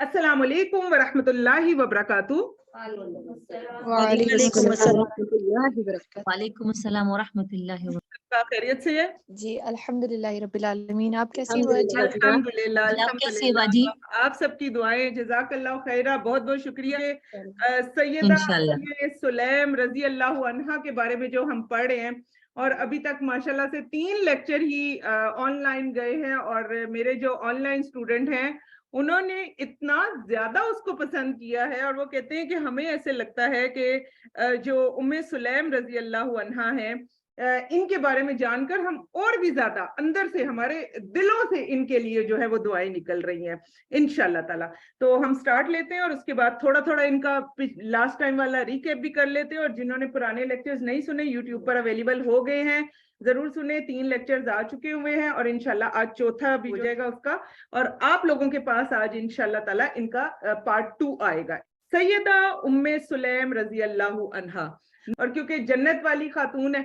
अस्सलामु अलैकुम व रहमतुल्लाहि व बरकातुहू। वालेकुम अस्सलाम व रहमतुल्लाहि व का खैरियत से है जी अल्हम्दुलिल्लाह रब्बिल आलमीन। आप कैसी हो जी? अल्हम्दुलिल्लाह आप कैसे हैं बाजी? आप सबकी दुआएं, जज़ाकल्लाह खैरा, बहुत बहुत शुक्रिया। सैयदा इंशाल्लाह। उम्मे सुलैम रजी अल्लाह अन्हा के बारे में जो हम पढ़ रहे हैं, और अभी तक माशाल्लाह से 3 लेक्चर ही ऑनलाइन गए हैं, और मेरे जो ऑनलाइन स्टूडेंट हैं उन्होंने इतना ज्यादा उसको पसंद किया है, और वो कहते हैं कि हमें ऐसे लगता है कि जो उम्मे सुलैम रजी अल्लाह अन्हा है, इनके बारे में जानकर हम और भी ज्यादा अंदर से, हमारे दिलों से इनके लिए जो है वो दुआएं निकल रही हैं इंशाल्लाह ताला। तो हम स्टार्ट लेते हैं और उसके बाद थोड़ा थोड़ा इनका लास्ट टाइम वाला रिकैप भी कर लेते हैं, और जिन्होंने पुराने लेक्चर्स नहीं सुने यूट्यूब पर अवेलेबल हो गए हैं, जरूर सुने। 3 लेक्चर्स आ चुके हुए हैं और इंशाल्लाह आज चौथा भी हो जाएगा उसका, और आप लोगों के पास आज इंशाल्लाह ताला इनका पार्ट 2 आएगा। सैयदा उम्मे सुलैम रजी अल्लाह अन्हा, और क्योंकि जन्नत वाली खातून है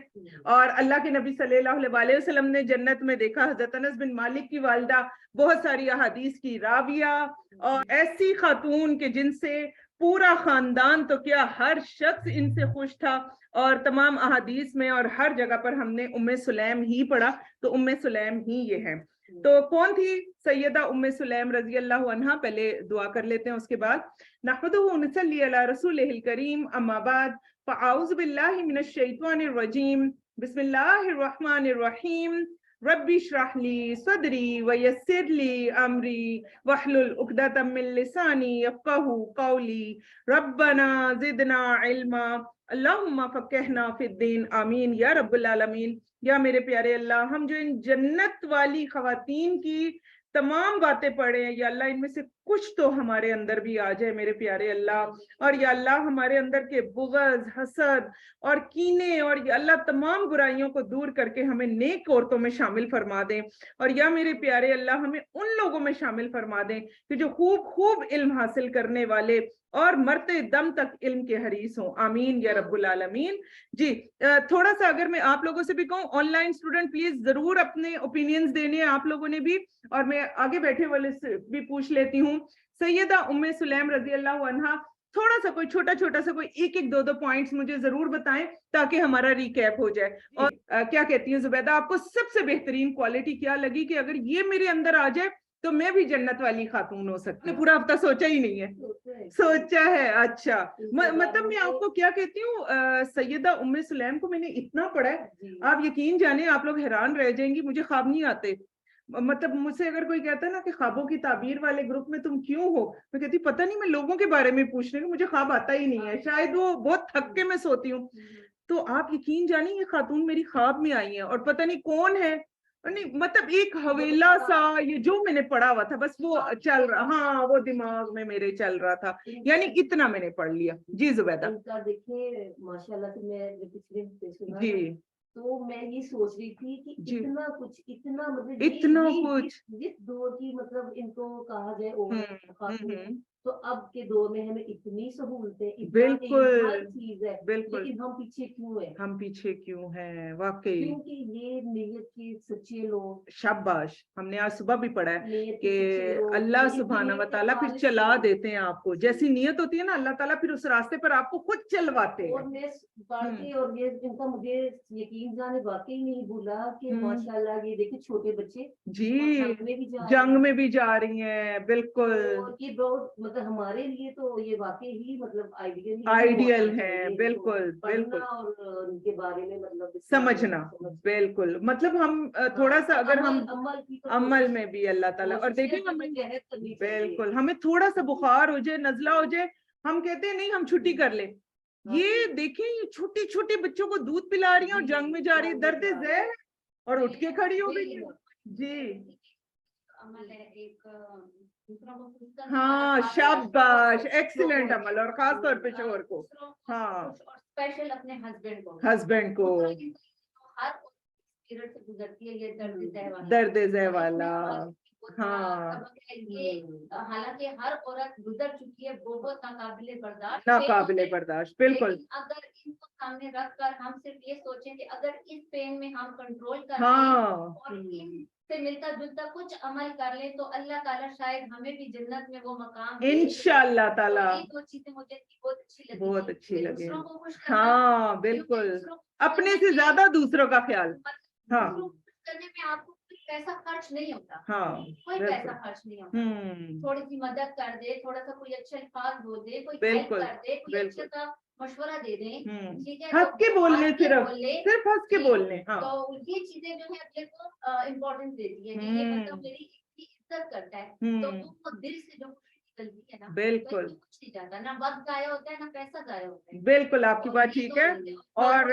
और अल्लाह के नबी सल्लल्लाहु अलैहि वसल्लम ने जन्नत में देखा, हजरत अनस बिन मालिक की वालिदा बहुत सारी अहादीस की राविया, और ऐसी खातून के जिनसे पूरा खानदान तो क्या हर शख्स इनसे खुश था, और तमाम अहादीस में और हर जगह पर हमने उम्मे सुलैम ही पढ़ा, तो उम्मे सुलैम ही ये है। तो कौन थी सैयदा उम्मे सुलैम रजी अल्लाह अन्हा? पहले दुआ कर लेते हैं, उसके बाद नहमदुहु व नसल्ली अला रसूलिहिल करीम, अम्मा बाद, फ़अऊज़ु बिल्लाहि मिनश शैतानिर रजीम, बिस्मिल्लाहिर रहमानिर रहीम, रब्बि श्रह ली सदरी व यस्सिर ली अमरी वहलुल उक़दतम मिन लिसानी यफ़क़हू क़ौली, रब्बना ज़िदना इल्मा, अल्लाहुम्मा फ़क़्हिना फ़िद्दीन, आमीन या रब्बुल आलमीन। या मेरे प्यारे अल्लाह, हम जो इन जन्नत वाली ख़वातीन की तमाम बातें पढ़े हैं, या अल्लाह इनमें से कुछ तो हमारे अंदर भी आ जाए मेरे प्यारे अल्लाह। और या अल्लाह हमारे अंदर के बुग़्ज़, हसद और कीने, और या अल्लाह तमाम बुराइयों को दूर करके हमें नेक औरतों में शामिल फरमा दें। और या मेरे प्यारे अल्लाह हमें उन लोगों में शामिल फरमा दें कि जो खूब खूब इल्म हासिल करने वाले और मरते दम तक इल्म के हरीस हों, आमीन या रब्बुल आलमीन। जी थोड़ा सा अगर मैं आप लोगों से भी कहूँ, ऑनलाइन स्टूडेंट प्लीज जरूर अपने ओपिनियंस देने हैं आप लोगों ने भी, और मैं आगे बैठे वाले से भी पूछ लेती हूँ। सैयदा उम्मे सुलैम रजी अल्लाह अन्हा, थोड़ा सा कोई छोटा छोटा सा कोई एक एक दो दो पॉइंट्स मुझे जरूर बताएं ताकि हमारा रिकैप हो जाए। और क्या कहती है जुबैदा, आपको सबसे बेहतरीन क्वालिटी क्या लगी कि अगर ये मेरे अंदर आ जाए तो मैं भी जन्नत वाली खातून हो सकती हूँ? पूरा हफ्ता सोचा ही नहीं है, सोचा है। अच्छा, मतलब मैं आपको क्या कहती हूँ, सैयदा उम्मे सुलैम को मैंने इतना पढ़ा है, आप यकीन जाने आप लोग हैरान रह जाएंगी, मुझे ख्वाब नहीं आते। मतलब मुझसे अगर कोई कहता है ना कि ख्वाबों की ताबीर वाले ग्रुप में तुम क्यों हो, मैं कहती पता नहीं, मैं लोगों के बारे में पूछने की, मुझे ख्वाब आता ही नहीं है, शायद वो बहुत थक के मैं सोती हूँ। तो आप यकीन जानिए ये खातून मेरी ख्वाब में आई है, और पता नहीं कौन है, नहीं मतलब एक हवेला सा, ये जो मैंने पढ़ा हुआ था बस वो चल रहा, हाँ वो दिमाग में मेरे चल रहा था, यानी इतना मैंने पढ़ लिया। जी जुबैदा। देखिए माशाल्लाह से मैं पिछले जी, तो मैं ये सोच रही थी कि इतना कुछ, इतना मतलब इतना कुछ, जिस दौर की मतलब इनको कहा जाए तो अब के दौर में हमें इतनी सहूलतें, बिल्कुल हर चीज है, बिल्कुल, लेकिन हम पीछे क्यों हैं? हम पीछे क्यों हैं वाकई? क्योंकि ये नीयत के सच्चे लोग, शाबाश, हमने आज सुबह भी पढ़ा है कि अल्लाह सुभाना व ताला फिर चला देते हैं आपको, जैसी नियत होती है ना अल्लाह ताला फिर उस रास्ते पर आपको खुद चलवाते हैं। और मैं पढ़ती और ये इनका मुझे यकीन जाने वाकई नहीं भूला कि माशाल्लाह ये देखिए छोटे बच्चे जी जंग में भी जा रही हैं, बिल्कुल। और ये बहुत मतलब हमारे लिए तो ये वाकई ही मतलब आइडियल है, बिल्कुल बिल्कुल, और उनके बारे में मतलब समझना, बिल्कुल। मतलब हम थोड़ा सा अगर हम अमल में भी अल्लाह ताला, और देखिए हमें बिल्कुल, हमें थोड़ा सा बुखार हो जाए, नजला हो जाए, हम कहते हैं नहीं हम छुट्टी कर ले। ये देखें, ये छोटे छोटे बच्चों को दूध पिला रही है और जंग में जा रही है, दर्द ज़हर, और उठ के खड़ी हो गई। जी अमल है एक, हाँ शाबाश, एक्सीलेंट अमल, और खास तौर पे शोहर को, हाँ स्पेशल अपने हस्बैंड को हर पीरियड से गुजरती है ये दर्द ज़ह वाला, हाँ हालांकि हर औरत गुजर चुकी है, बहुत नाकाबिले बर्दाश्त, बिल्कुल। अगर इनको सामने रख कर हम सिर्फ ये सोचें कि अगर इस पेन में हम कंट्रोल कर हाँ और इन से मिलता जुलता कुछ अमल कर ले तो अल्लाह ताला शायद हमें भी जन्नत में वो मकाम दे। इंशाअल्लाह ताला। तो ये दो चीजें मुझे बहुत अच्छी लगी, बहुत अच्छी कि लगी। दूसरों को खुश करना, हाँ बिल्कुल, क्योंकि दूसरों को अपने करने से में- ज्यादा दूसरों का ख्याल। हाँ दूसरों को खुश करने में आपको कोई पैसा खर्च नहीं होता, हाँ कोई बिल्कुल। पैसा खर्च नहीं होता। थोड़ी सी मदद कर दे, थोड़ा सा कोई अच्छे अल्फाज बोल दे, कोई हेल्प बिल्कुल, कर दे, कोई बिल्कुल। अच्छा सा मशवरा दे दे, ठीक है, हंस के बोलने, हंस के सिर्फ बोले, सिर्फ हंस के जी, बोलने। हाँ तो ये चीजें जो है अगले को इम्पोर्टेंस देती है कि ये मतलब मेरी इज्जत करता है, तो वो दिल से जो खुशी निकलती है ना, तो बिल्कुल इसमें कुछ नहीं जाता, ना वक्त जाया होता है ना पैसा जाया होता है। बिल्कुल, आपकी और बात ये ठीक दो है। चीजें- और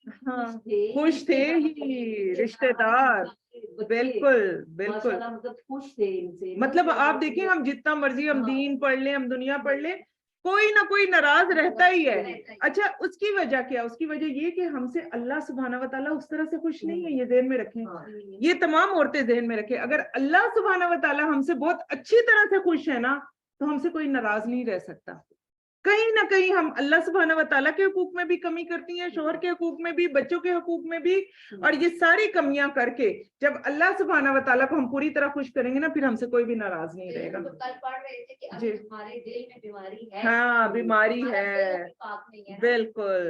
हाँ, खुश थे ही रिश्तेदार, बिल्कुल बिल्कुल। माशाल्लाह, मतलब खुश थे इनसे। मतलब आप देखिए, हम जितना मर्जी हम दीन पढ़ लें, हम दुनिया पढ़ लें, कोई ना कोई नाराज रहता ही है। अच्छा, उसकी वजह क्या? उसकी वजह ये कि हमसे अल्लाह सुब्हाना व तआला उस तरह से खुश नहीं है। ये ज़हन में रखें, ये तमाम औरतें ज़हन में रखें। अगर अल्लाह सुब्हाना व तआला हमसे बहुत अच्छी तरह से खुश है ना, तो हमसे कोई नाराज नहीं रह सकता। कहीं ना कहीं हम अल्लाह सुब्हाना व तआला के हुकूक में भी कमी करती हैं, शोहर के हुकूक में भी, बच्चों के हुकूक में भी, और ये सारी कमियां करके जब अल्लाह सुब्हाना व तआला को हम पूरी तरह खुश करेंगे ना, फिर हमसे कोई भी नाराज नहीं रहेगा। तो कल पढ़ रहे थे कि जी। अगर हमारे दिल में बीमारी है, हाँ, बीमारी हमारा है, दिल भी पाक नहीं है ना, बिल्कुल,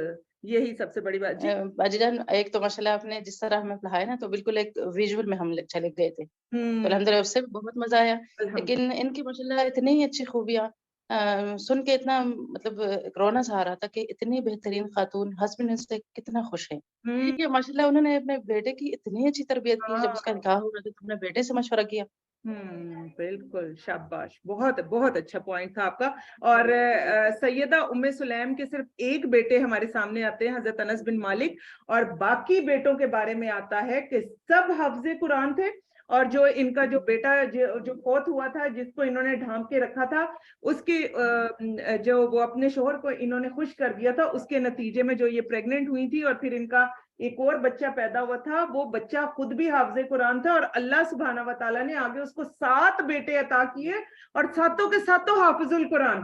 यही सबसे बड़ी बात। जी बाजीजान, एक तो माशाल्लाह आपने जिस तरह हमें पढ़ाया ना, तो बिल्कुल एक विजुअल में हम चले गए थे, तो अल्हम्दुलिल्लाह उससे भी बहुत मजा आया। लेकिन इनकी माशाल्लाह इतनी ही अच्छी खूबियाँ सुन के इतना मतलब रोना सा आ रहा था कि इतनी बेहतरीन खातून, हस्बैंड इनसे कितना खुश है कि माशाल्लाह उन्होंने अपने बेटे की इतनी अच्छी तरबियत की। जब उसका निकाह हो रहा था तो अपने बेटे से मशवरा किया। बिल्कुल, शाबाश, बहुत बहुत अच्छा पॉइंट था आपका। और सैयदा उम्मे सुलैम के सिर्फ एक बेटे हमारे सामने आते हैं, हजरत अनस बिन मालिक, और बाकी बेटों के बारे में आता है कि सब हाफिज़े कुरान थे। और जो इनका जो बेटा जो फौत हुआ था, जिसको इन्होंने ढांप के रखा था, उसकी जो वो अपने शोहर को इन्होंने खुश कर दिया था, उसके नतीजे में जो ये प्रेग्नेंट हुई थी और फिर इनका एक और बच्चा पैदा हुआ था, वो बच्चा खुद भी हाफिज़े कुरान था, और अल्लाह सुब्हाना व तआला ने आगे उसको 7 बेटे अता किए, और सातों के सातों हाफिजुल कुरान।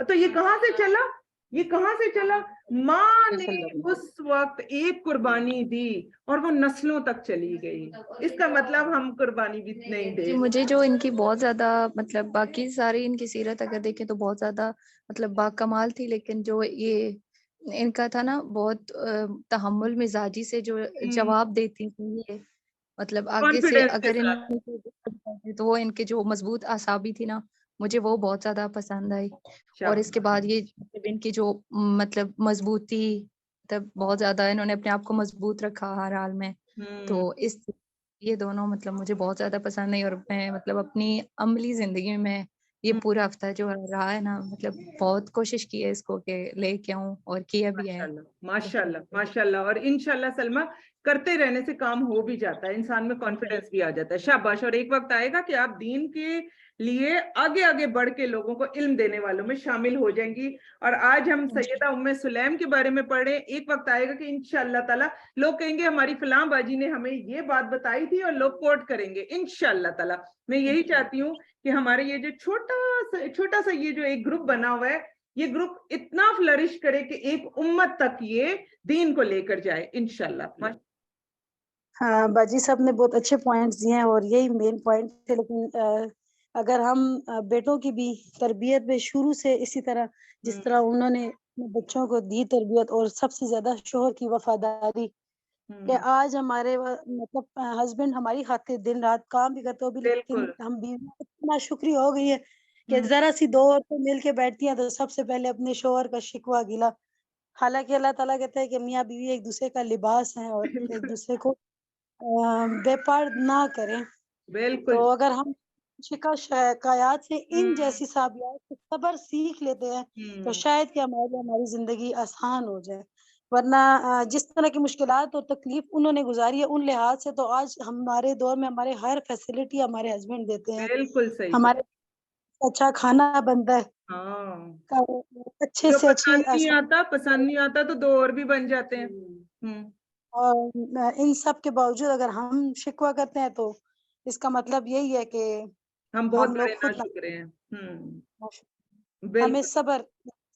तो ये कहाँ से चला? ये कहाँ से चला? माँ ने उस वक्त एक कुर्बानी दी और वो नस्लों तक चली गई। इसका मतलब हम कुर्बानी भी नहीं दे। जी, मुझे जो इनकी बहुत ज्यादा मतलब बाकी सारी इनकी सीरत अगर देखें तो बहुत ज्यादा मतलब बाकमाल थी, लेकिन जो ये इनका था ना, बहुत तहम्मुल मिजाजी से जो जवाब देती थी ये, मतलब आगे से कॉन्फिडेंस के अगर साथ। इन तो वो इनके जो मजबूत आसाबी थी ना, मुझे वो बहुत ज्यादा पसंद आई। और इसके बाद ये मतलब इनकी जो मतलब मजबूती, मतलब बहुत ज्यादा इन्होंने अपने आप को मजबूत रखा हर हाल में। तो इस ये दोनों मतलब मुझे बहुत ज्यादा पसंद है, और मैं मतलब अपनी अमली जिंदगी में ये पूरा हफ्ता जो रहा है ना, मतलब बहुत कोशिश की है इसको कि लेके आऊं, और किया भी है। माशाल्लाह माशाल्लाह। और इंशाल्लाह सलमा, करते रहने से काम हो भी जाता है, इंसान में कॉन्फिडेंस भी आ जाता है। शाबाश। और एक वक्त आएगा कि आप दीन के लिए आगे आगे बढ़ के लोगों को इल्म देने वालों में शामिल हो जाएंगी। और आज हम सैयदा उम्मे सुलैम के बारे में पढ़े, एक वक्त आएगा कि इंशाअल्लाह ताला लोग कहेंगे हमारी फलां बाजी ने हमें ये बात बताई थी, और लोग कोट करेंगे इंशाअल्लाह ताला। मैं यही चाहती हूँ कि हमारे ये जो छोटा सा ये जो एक ग्रुप बना हुआ है, ये ग्रुप इतना फ्लरिश करे कि एक उम्मत तक ये दीन को लेकर जाए इंशाल्लाह। हाँ, बाजी साहब ने बहुत अच्छे पॉइंट्स दिए हैं और यही मेन पॉइंट थे। लेकिन अगर हम बेटों की भी तरबियत में शुरू से इसी तरह जिस तरह उन्होंने अपने बच्चों को दी तरबियत, और सबसे ज्यादा शोहर की वफादारी, कि आज हमारे मतलब हस्बैंड हमारी खातिर दिन रात काम भी करते हो भी, लेकिन हम भी इतना शुक्रिया हो गई है कि जरा सी दो औरतें मिल के बैठती हैं तो सबसे पहले अपने शोहर का शिकवा गिला। हालांकि अल्लाह ताला कहता है कि मियाँ बीवी एक दूसरे का लिबास है और एक दूसरे को बेपार ना करें। तो अगर हम शिकायत से इन जैसी साबियात से सब्र सीख लेते हैं तो शायद कि हमारे लिए हमारी जिंदगी आसान हो जाए। वरना जिस तरह की मुश्किलात और तकलीफ उन्होंने गुजारी है, उन लिहाज से तो आज हमारे दौर में हमारे हर फैसिलिटी हमारे हस्बैंड देते हैं। बिल्कुल सही। हमारे अच्छा खाना बनता है, अच्छे से अच्छी पसंद नहीं आता तो दो और भी बन जाते हैं। और इन सब के बावजूद अगर हम शिकवा करते हैं तो इसका मतलब यही है कि हम बहुत हम बड़े लोग खुद नाशुक्र हैं। हमें सब्र,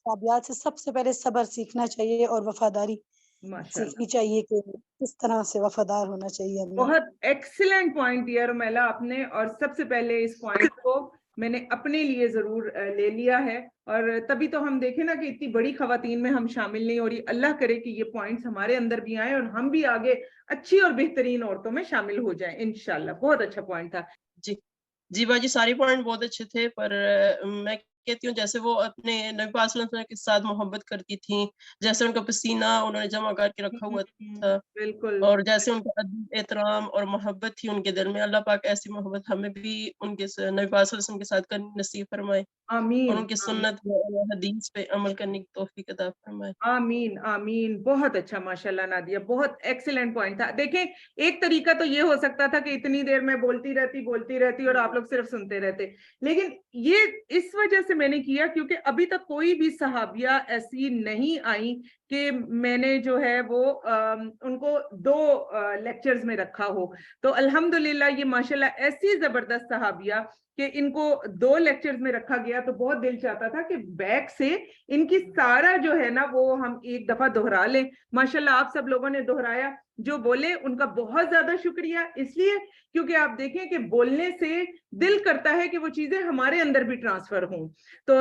साबियात से सबसे पहले सब्र सीखना चाहिए और वफादारी। सीखनी चाहिए कि किस तरह से वफादार होना चाहिए हमें। बहुत एक्सीलेंट पॉइंट दिया रुमैला आपने, और सबसे पहले इस पॉइंट को मैंने अपने लिए जरूर ले लिया है, और तभी तो हम देखें ना कि इतनी बड़ी खवातीन में हम शामिल नहीं हो रही। अल्लाह करे कि ये पॉइंट्स हमारे अंदर भी आए और हम भी आगे अच्छी और बेहतरीन औरतों में शामिल हो जाएं इंशाल्लाह। बहुत अच्छा पॉइंट था। जी बाजी, सारे पॉइंट बहुत अच्छे थे, पर मैं कहती हूँ जैसे वो अपने नबी पाक सल्लल्लाहु अलैहि वसल्लम के साथ मोहब्बत करती थी, जैसे उनका पसीना उन्होंने जमा करके रखा हुआ था, बिल्कुल, और जैसे उनका अदब एहतराम और मोहब्बत थी उनके दिल में, अल्लाह पाक ऐसी मोहब्बत हमें भी उनके नबी पाक सल्लल्लाहु अलैहि वसल्लम के साथ करनी नसीब फरमाए, आमीन, और उनकी सुन्नत और हदीस पे अमल करने की तौफीक अता फरमाए। आमीन आमीन। बहुत अच्छा, माशाल्लाह नादिया, बहुत एक्सीलेंट पॉइंट था। देखें, एक तरीका तो ये हो सकता था कि इतनी देर में बोलती रहती और आप लोग सिर्फ सुनते रहते, लेकिन ये इस वजह से मैंने किया क्योंकि अभी तक कोई भी सहाबिया ऐसी नहीं आई कि मैंने जो है वो उनको 2 लेक्चर्स में रखा हो। तो अल्हम्दुलिल्लाह ये माशाल्लाह ऐसी जबरदस्त सहाबिया कि इनको 2 लेक्चर्स में रखा गया। तो बहुत दिल चाहता था कि बैक से इनकी सारा जो है ना वो हम एक दफा दोहरा लें। माशाल्लाह आप सब लोगों ने दोहराया, जो बोले उनका बहुत ज्यादा शुक्रिया, इसलिए क्योंकि आप देखें कि बोलने से दिल करता है कि वो चीजें हमारे अंदर भी ट्रांसफर हों। तो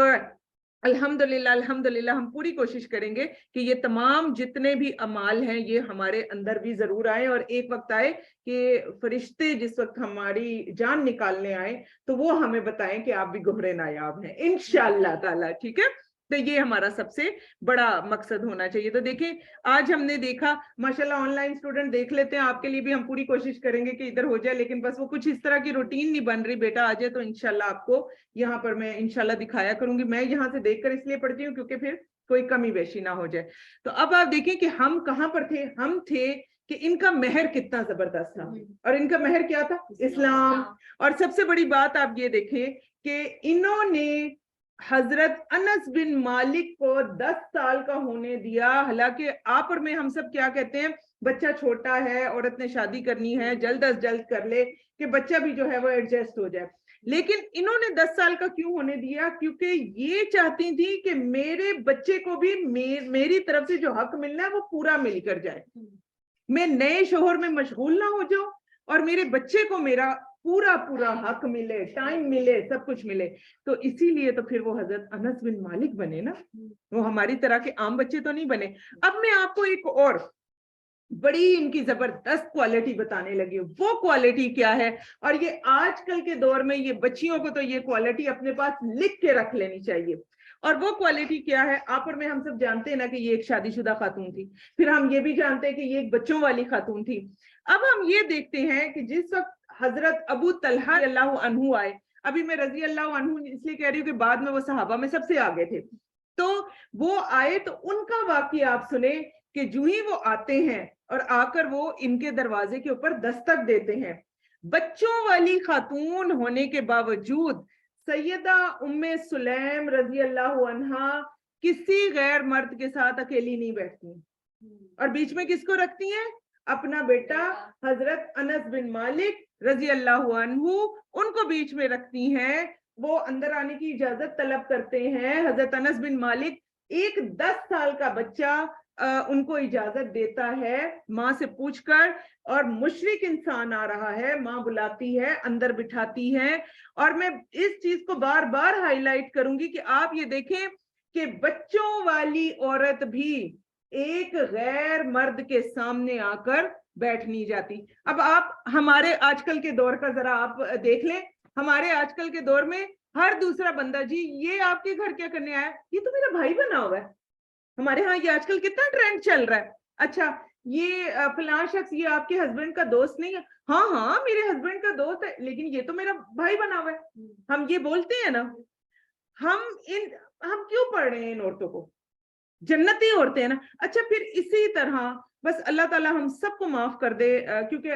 अल्हम्दुलिल्लाह अल्हम्दुलिल्लाह हम पूरी कोशिश करेंगे कि ये तमाम जितने भी अमाल हैं ये हमारे अंदर भी जरूर आए, और एक वक्त आए कि फरिश्ते जिस वक्त हमारी जान निकालने आए तो वो हमें बताएं कि आप भी गोहरे नायाब हैं इंशाअल्लाह ताला। ठीक है, तो ये हमारा सबसे बड़ा मकसद होना चाहिए। तो देखें, आज हमने देखा माशाल्लाह ऑनलाइन स्टूडेंट देख लेते हैं, आपके लिए भी हम पूरी कोशिश करेंगे कि इधर हो जाए, लेकिन बस वो कुछ इस तरह की रूटीन नहीं बन रही। बेटा आ जाए तो इंशाल्लाह आपको यहाँ पर मैं इंशाल्लाह दिखाया करूंगी। मैं यहाँ से देखकर इसलिए पढ़ती हूँ क्योंकि फिर कोई कमी बेशी ना हो जाए। तो अब आप देखें कि हम कहाँ पर थे। हम थे कि इनका महर कितना जबरदस्त था, और इनका महर क्या था? इस्लाम। और सबसे बड़ी बात आप ये देखें कि इन्होंने हजरत अनस बिन मालिक को 10 साल का होने दिया। हालांकि आप और मैं हम सब क्या कहते हैं, बच्चा छोटा है, औरत ने शादी करनी है, जल्द अज जल्द कर ले कि बच्चा भी जो है वो एडजस्ट हो जाए। लेकिन इन्होंने 10 साल का क्यों होने दिया? क्योंकि ये चाहती थी कि मेरे बच्चे को भी मेरी तरफ से जो हक मिलना है वो पूरा मिलकर जाए। मैं नए शोहर में मशगूल ना हो जाऊं और मेरे बच्चे को मेरा पूरा पूरा हक मिले, टाइम मिले, सब कुछ मिले। तो इसीलिए तो फिर वो हजरत अनस बिन मालिक बने ना, वो हमारी तरह के आम बच्चे तो नहीं बने। अब मैं आपको एक और बड़ी इनकी जबरदस्त क्वालिटी बताने लगी हूँ। वो क्वालिटी क्या है? और ये आजकल के दौर में ये बच्चियों को तो ये क्वालिटी अपने पास लिख के रख लेनी चाहिए। और वो क्वालिटी क्या है? आप और मैं हम सब जानते हैं ना कि ये एक शादीशुदा खातून थी, फिर हम ये भी जानते हैं कि ये एक बच्चों वाली खातून थी। अब हम ये देखते हैं कि जिस वक्त हजरत अबू तलहा अल्लाह अन्हु आए, अभी मैं रजी अल्लाह अन्हु इसलिए कह रही हूँ कि बाद में वो सहाबा में सबसे आगे थे, तो वो आए तो उनका वाकया आप सुने कि जो ही वो आते हैं और आकर वो इनके दरवाजे के ऊपर दस्तक देते हैं। बच्चों वाली खातून होने के बावजूद सैयदा उम्मे सुलैम रजी अल्लाह अन्हा किसी गैर मर्द के साथ अकेली नहीं बैठती, और बीच में किसको रखती हैं? अपना बेटा हजरत अनस बिन मालिक रजी अल्लाह अन्हु, उनको बीच में रखती हैं। वो अंदर आने की इजाजत तलब करते हैं। हजरत अनस बिन मालिक एक 10 साल का बच्चा उनको इजाजत देता है माँ से पूछकर, और मुशरिक इंसान आ रहा है, माँ बुलाती है, अंदर बिठाती है। और मैं इस चीज को बार बार हाईलाइट करूंगी कि आप ये देखें कि बच्चों वाली औरत भी एक गैर मर्द के सामने आकर बैठ नहीं जाती। अब आप हमारे आजकल के दौर का जरा आप देख लें, हमारे आजकल के दौर में हर दूसरा बंदा, जी ये आपके घर क्या करने आया? ये तो मेरा भाई बना हुआ है। हमारे यहाँ ये आजकल कितना ट्रेंड चल रहा है। अच्छा, ये फलां शख्स ये आपके हस्बैंड का दोस्त नहीं है? हाँ हाँ मेरे हस्बैंड का दोस्त है, लेकिन ये तो मेरा भाई बना हुआ है। हम ये बोलते हैं ना। हम क्यों पढ़ रहे हैं इन औरतों को? जन्नती औरतें हैं ना। अच्छा, फिर इसी तरह बस अल्लाह ताला हम सबको माफ कर दे, क्योंकि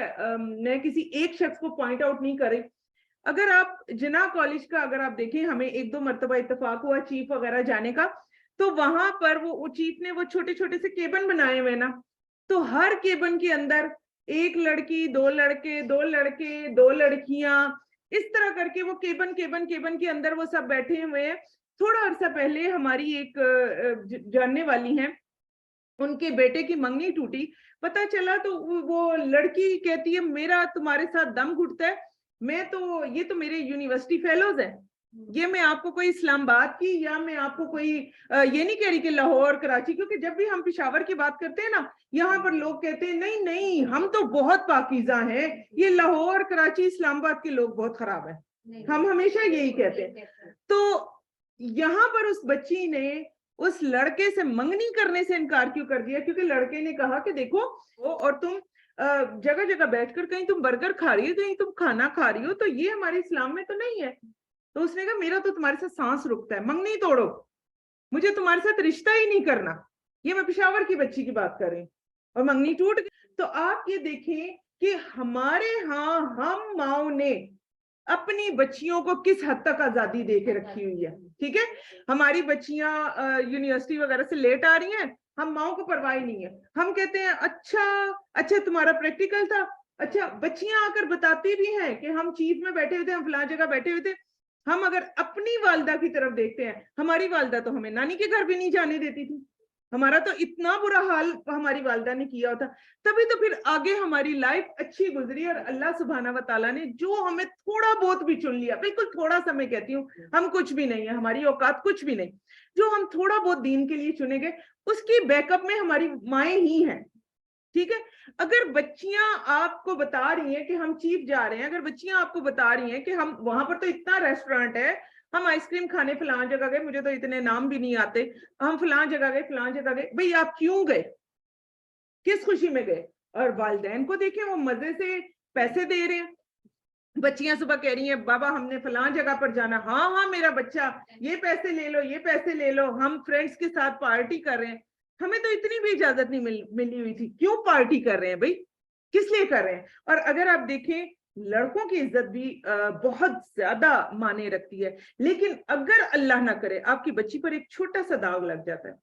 मैं किसी एक शख्स को पॉइंट आउट नहीं कर रही। अगर आप जिना कॉलेज का अगर आप देखें, हमें 1-2 मरतबा इत्तेफाक हुआ चीफ वगैरह जाने का, तो वहां पर वो चीफ ने वो छोटे छोटे से केबन बनाए हुए ना, तो हर केबन के अंदर एक लड़की, 2 लड़के, 2 लड़के, 2 लड़कियां, इस तरह करके वो केबन के अंदर वो सब बैठे हुए हैं। थोड़ा अरसा पहले हमारी एक जानने वाली हैं, उनके बेटे की मंगनी टूटी, पता चला तो वो लड़की कहती है मेरा तुम्हारे साथ दम घुटता है, मैं तो, ये तो मेरे यूनिवर्सिटी फेलोज है, ये मैं आपको कोई इस्लामाबाद की या मैं आपको कोई ये नहीं कह रही कि लाहौर कराची, क्योंकि जब भी हम पेशावर की बात करते हैं ना, यहाँ पर लोग कहते हैं नहीं नहीं हम तो बहुत पाकीज़ा हैं, ये लाहौर कराची इस्लामाबाद के लोग बहुत खराब है, हम हमेशा यही कहते हैं। तो यहाँ पर उस बच्ची ने उस लड़के से मंगनी करने से इनकार क्यों कर दिया? क्योंकि लड़के ने कहा कि देखो, और तुम जगह जगह बैठकर कहीं तुम बर्गर खा रही हो, कहीं तुम खाना खा रही हो, तो ये हमारे इस्लाम में तो नहीं है। तो उसने कहा मेरा तो तुम्हारे साथ सांस रुकता है, मंगनी तोड़ो, मुझे तुम्हारे साथ रिश्ता ही नहीं करना। ये मैं पेशावर की बच्ची की बात कर रही हूँ, और मंगनी टूट गई। तो आप ये देखें कि हमारे यहाँ हम माओ ने अपनी बच्चियों को किस हद तक आजादी दे के रखी हुई है। ठीक है, हमारी बच्चियां यूनिवर्सिटी वगैरह से लेट आ रही हैं, हम माओ को परवाह नहीं है, हम कहते हैं अच्छा तुम्हारा प्रैक्टिकल था, अच्छा बच्चियां आकर बताती भी हैं कि हम चीफ में बैठे हुए थे, हम फलां जगह बैठे हुए थे। हम अगर अपनी वालदा की तरफ देखते हैं, हमारी वालदा तो हमें नानी के घर भी नहीं जाने देती थी, हमारा तो इतना बुरा हाल हमारी वालदा ने किया होता, तभी तो फिर आगे हमारी लाइफ अच्छी गुजरी। और अल्लाह सुब्हाना व तआला ने जो हमें थोड़ा बहुत भी चुन लिया, बिल्कुल थोड़ा सा, मैं कहती हूँ हम कुछ भी नहीं है, हमारी औकात कुछ भी नहीं, जो हम थोड़ा बहुत दीन के लिए चुने गए, उसकी बैकअप में हमारी माएँ ही हैं। ठीक है, अगर बच्चियां आपको बता रही हैं कि हम चीफ जा रहे हैं, अगर बच्चियां आपको बता रही हैं कि हम वहां पर तो इतना रेस्टोरेंट है, हम आइसक्रीम खाने फलां जगह गए, मुझे तो इतने नाम भी नहीं आते, हम फलां जगह गए, फलां जगह गए, भाई आप क्यों गए, किस खुशी में गए? और वालिदैन को देखें, वो मजे से पैसे दे रहे हैं। बच्चियां सुबह कह रही हैं बाबा हमने फलां जगह पर जाना, हाँ मेरा बच्चा, ये पैसे ले लो, ये पैसे ले लो, हम फ्रेंड्स के साथ पार्टी कर रहे हैं। हमें तो इतनी भी इजाजत नहीं मिली हुई थी, क्यों पार्टी कर रहे हैं भाई, किस लिए कर रहे हैं? और अगर आप देखें, लड़कों की इज्जत भी बहुत ज्यादा माने रखती है, लेकिन अगर अल्लाह ना करे आपकी बच्ची पर एक छोटा सा दाग लग जाता है,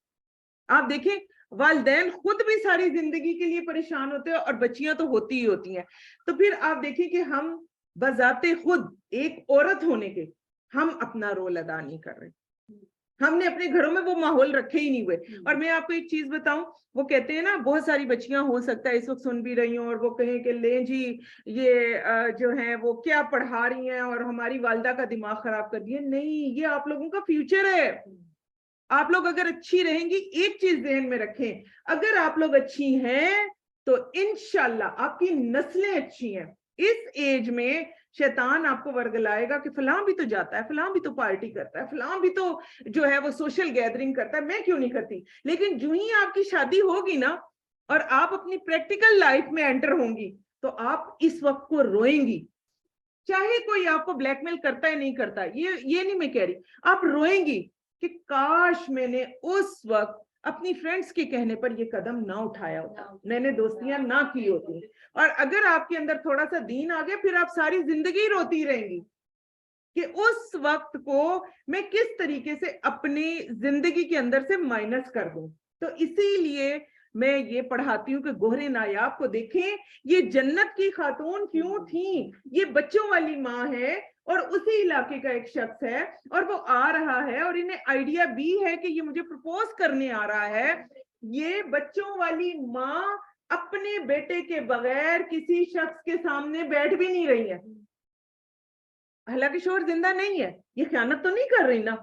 आप देखें वालिदैन खुद भी सारी जिंदगी के लिए परेशान होते हैं, और बच्चियां तो होती ही होती हैं। तो फिर आप देखें कि हम बजाते खुद एक औरत होने के, हम अपना रोल अदा नहीं कर रहे, हमने अपने घरों में वो माहौल रखे ही नहीं हुए। और मैं आपको एक चीज बताऊं, वो कहते हैं ना, बहुत सारी बच्चियां हो सकता है इस वक्त सुन भी रही हूं और वो कहें कि ले जी ये जो है वो क्या पढ़ा रही हैं और हमारी वालदा का दिमाग खराब कर दिया। नहीं, ये आप लोगों का फ्यूचर है। आप लोग अगर अच्छी रहेंगी, एक चीज ध्यान में रखें, अगर आप लोग अच्छी हैं तो इंशाल्लाह आपकी नस्लें अच्छी हैं। इस एज में शैतान आपको वर्गलाएगा कि फलां भी तो जाता है, फलां भी तो पार्टी करता है, फलां भी तो जो है वो सोशल गैदरिंग करता है, मैं क्यों नहीं करती। लेकिन जो ही आपकी शादी होगी ना और आप अपनी प्रैक्टिकल लाइफ में एंटर होंगी, तो आप इस वक्त को रोएंगी, चाहे कोई आपको ब्लैकमेल करता है नहीं करता, ये नहीं मैं कह रही, आप रोएंगी कि काश मैंने उस वक्त अपनी फ्रेंड्स के कहने पर ये कदम ना उठाया होता, मैंने दोस्तियां ना की होती। और अगर आपके अंदर थोड़ा सा दीन आ गया, फिर आप सारी जिंदगी रोती रहेंगी कि उस वक्त को मैं किस तरीके से अपनी जिंदगी के अंदर से माइनस कर दूं। तो इसीलिए मैं ये पढ़ाती हूँ कि गोहरे नायाब को देखें, ये जन्नत की खातून क्यों थी, ये बच्चों वाली माँ है और उसी इलाके का एक शख्स है और वो आ रहा है और इन्हें आइडिया भी है कि ये मुझे प्रपोज करने आ रहा है। ये बच्चों वाली माँ अपने बेटे के बगैर किसी शख्स के सामने बैठ भी नहीं रही है, हालांकि शोहर जिंदा नहीं है, ये खयानत तो नहीं कर रही ना।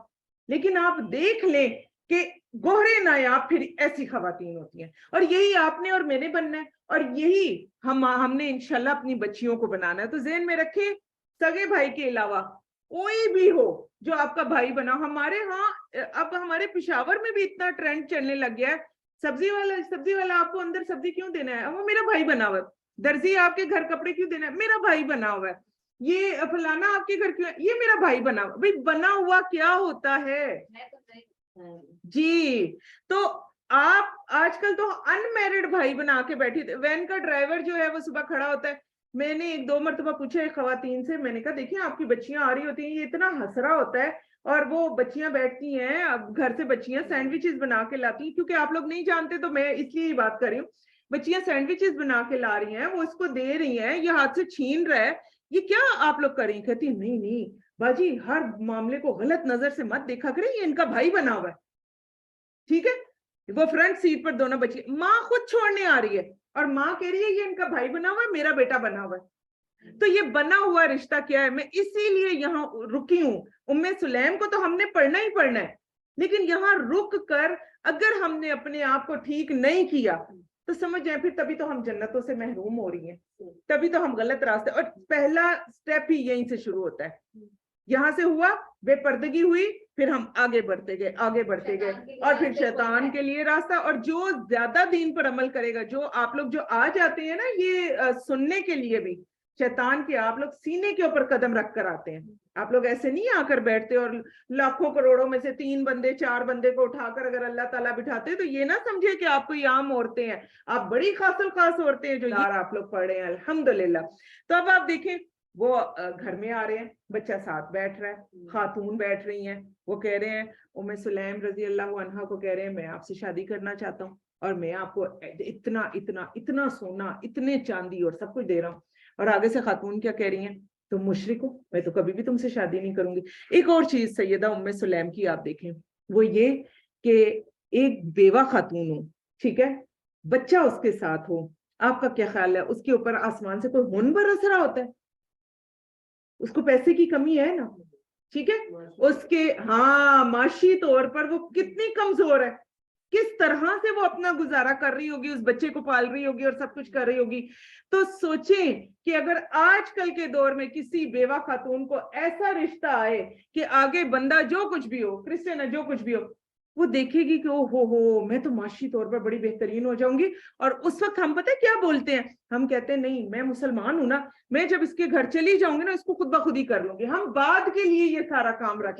लेकिन आप देख लें कि गोहरे नायाब फिर ऐसी खवातीन होती हैं, और यही आपने और मैंने बनना है, और यही हमने इंशाल्लाह अपनी बच्चियों को बनाना है। तो ज़हन में रखें, सगे भाई के अलावा कोई भी हो जो आपका भाई बना। हमारे यहाँ अब हमारे पेशावर में भी इतना ट्रेंड चलने लग गया है, सब्जी वाला आपको अंदर सब्जी क्यों देना है, वो मेरा भाई बना हुआ है। दर्जी आपके घर कपड़े क्यों देना है, मेरा भाई बना हुआ है। ये फलाना आपके घर क्यों, ये मेरा भाई बना हुआ। भाई बना हुआ क्या होता है जी। तो आप आजकल तो अनमैरिड भाई बना के बैठी थे। वैन का ड्राइवर जो है वो सुबह खड़ा होता है, मैंने 1-2 मरतबा पूछा है खवातीन से, मैंने कहा देखिए आपकी बच्चियां आ रही होती हैं, ये इतना हंस रहा होता है, और वो बच्चियां बैठती हैं, अब घर से बच्चियां सैंडविचेस बना के लाती हैं, क्योंकि आप लोग नहीं जानते तो मैं इसलिए ही बात कर रही हूँ। बच्चियां सैंडविचेस बना के ला रही हैं, वो इसको दे रही हैं, ये हाथ से छीन रहा है, ये क्या आप लोग करें? कहती नहीं नहीं बाजी, हर मामले को गलत नजर से मत देखा करें, ये इनका भाई बना हुआ है। ठीक है, वो फ्रंट सीट पर दोनों बच्चे, माँ खुद छोड़ने आ रही है और माँ कह रही है ये इनका भाई बना हुआ है, मेरा बेटा बना हुआ है। तो ये बना हुआ रिश्ता क्या है? मैं इसीलिए यहाँ रुकी हूँ। उम्मे सुलैम को तो हमने पढ़ना ही पढ़ना है, लेकिन यहाँ रुक कर अगर हमने अपने आप को ठीक नहीं किया तो समझ जाए फिर तभी तो हम जन्नतों से महरूम हो रही हैं, तभी तो हम गलत रास्ते। और पहला स्टेप ही यहीं से शुरू होता है, यहाँ से हुआ, बेपर्दगी हुई, फिर हम आगे बढ़ते गए और फिर शैतान के लिए रास्ता। और जो ज्यादा दीन पर अमल करेगा, जो आप लोग जो आ जाते हैं ना ये सुनने के लिए भी, शैतान के आप लोग सीने के ऊपर कदम रख कर आते हैं। आप लोग ऐसे नहीं आकर बैठते और लाखों करोड़ों में से 3 बंदे 4 बंदे को उठाकर अगर अल्लाह ताला बिठाते तो ये ना समझे कि आप कोई आम औरतें हैं, आप बड़ी खासुल खास औरतें हैं जो यार आप लोग पढ़ रहे हैं अल्हम्दुलिल्लाह। तो अब आप देखें वो घर में आ रहे हैं, बच्चा साथ बैठ रहा है, खातून बैठ रही हैं, वो कह रहे हैं उम्मे सुलैम रजी अल्लाह अन्हा को कह रहे हैं मैं आपसे शादी करना चाहता हूँ और मैं आपको इतना इतना इतना सोना, इतने चांदी और सब कुछ दे रहा हूँ। और आगे से खातून क्या कह रही हैं, तुम मुशरिक हो, मैं तो कभी भी तुमसे शादी नहीं करूंगी। एक और चीज सैयदा उम्मे सुलैम की आप देखें, वो ये कि एक बेवा खातून हो, ठीक है, बच्चा उसके साथ हो, आपका क्या ख्याल है उसके ऊपर आसमान से कोई हुन बरस रहा होता है? उसको पैसे की कमी है ना, ठीक है, उसके हाँ माशी तौर पर वो कितनी कमजोर है, किस तरह से वो अपना गुजारा कर रही होगी, उस बच्चे को पाल रही होगी और सब कुछ कर रही होगी। तो सोचें कि अगर आजकल के दौर में किसी बेवा खातून को ऐसा रिश्ता आए कि आगे बंदा जो कुछ भी हो, क्रिश्चियन है जो कुछ भी हो, वो देखेगी कि ओ हो मैं तो माशी तौर पर बड़ी बेहतरीन हो जाऊंगी। और उस वक्त हम पता है क्या बोलते हैं, हम कहते हैं नहीं मैं मुसलमान हूं ना, मैं जब इसके घर चली जाऊंगी ना इसको खुद ब खुद ही कर लूंगी, हम बाद के लिए ये सारा काम रखें।